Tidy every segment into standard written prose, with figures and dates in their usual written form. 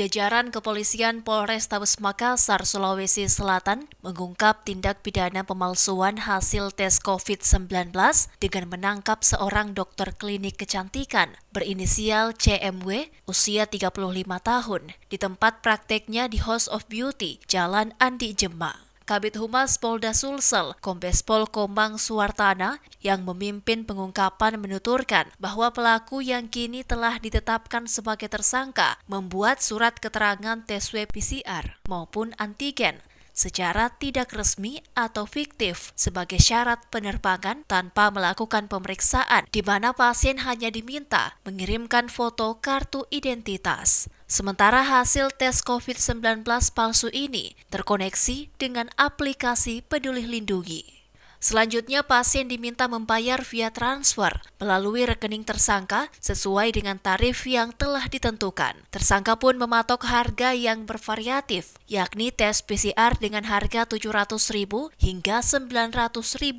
Jajaran Kepolisian Polrestabes Makassar, Sulawesi Selatan mengungkap tindak pidana pemalsuan hasil tes COVID-19 dengan menangkap seorang dokter klinik kecantikan berinisial CMW usia 35 tahun di tempat prakteknya di House of Beauty, Jalan Andi Jema. Kabid Humas Polda Sulsel, Kombes Pol Komang Suwartana, yang memimpin pengungkapan menuturkan bahwa pelaku yang kini telah ditetapkan sebagai tersangka membuat surat keterangan tes swab PCR maupun antigen secara tidak resmi atau fiktif sebagai syarat penerbangan tanpa melakukan pemeriksaan, di mana pasien hanya diminta mengirimkan foto kartu identitas. Sementara hasil tes COVID-19 palsu ini terkoneksi dengan aplikasi Peduli Lindungi. Selanjutnya, pasien diminta membayar via transfer melalui rekening tersangka sesuai dengan tarif yang telah ditentukan. Tersangka pun mematok harga yang bervariatif, yakni tes PCR dengan harga Rp700.000 hingga Rp900.000.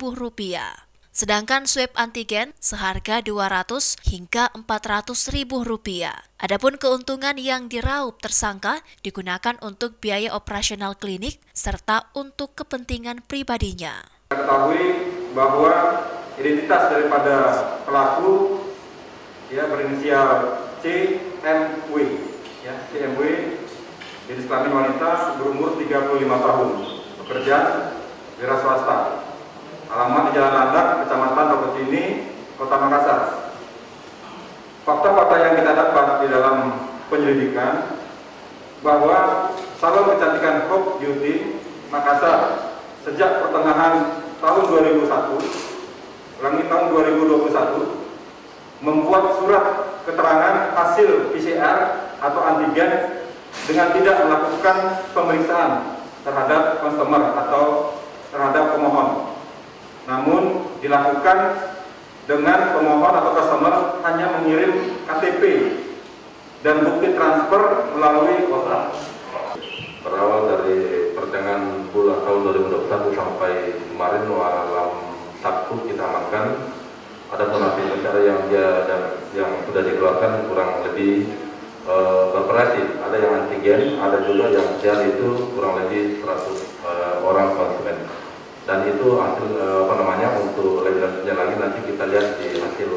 Sedangkan swab antigen seharga Rp200 hingga Rp400.000. Adapun keuntungan yang diraup tersangka digunakan untuk biaya operasional klinik serta untuk kepentingan pribadinya. Ketahui bahwa identitas daripada pelaku berinisial CMW, CMW jenis kelamin wanita berumur 35 tahun, bekerja wira swasta. Alamat di Jalan Landak, Kecamatan Rokocini, Kota Makassar. Fakta-fakta yang kita dapat di dalam penyelidikan bahwa salon kecantikan Hope Beauty Makassar sejak pertengahan tahun 2001, tahun 2021, membuat surat keterangan hasil PCR atau antigen dengan tidak melakukan pemeriksaan terhadap customer atau terhadap pemohon. Namun dilakukan dengan pemohon atau customer hanya mengirim KTP dan bukti transfer melalui WhatsApp. Berawal dari pertengahan bulan tahun 2021 sampai kemarin malam Sabtu kita amankan ada narapidana penjara yang sudah dikeluarkan kurang lebih bervariasi. Ada yang antigen, ada juga yang PCR itu kurang lebih 100 orang konsumen. Dan itu hasil untuk lebih lanjutnya lagi nanti kita lihat di hasil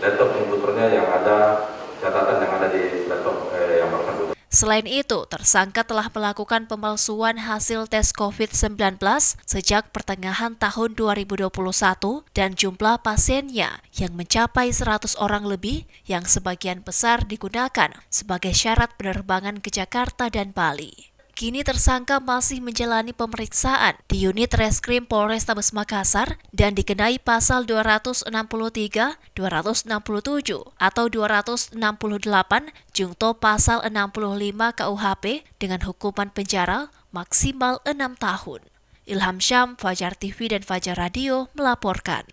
laptop komputernya yang ada catatan yang ada di laptop yang bersangkutan. Selain itu, tersangka telah melakukan pemalsuan hasil tes COVID-19 sejak pertengahan tahun 2021 dan jumlah pasiennya yang mencapai 100 orang lebih yang sebagian besar digunakan sebagai syarat penerbangan ke Jakarta dan Bali. Kini tersangka masih menjalani pemeriksaan di unit Reskrim Polrestabes Makassar dan dikenai pasal 263, 267, atau 268 jungto pasal 65 KUHP dengan hukuman penjara maksimal 6 tahun. Ilham Syam, Fajar TV dan Fajar Radio melaporkan.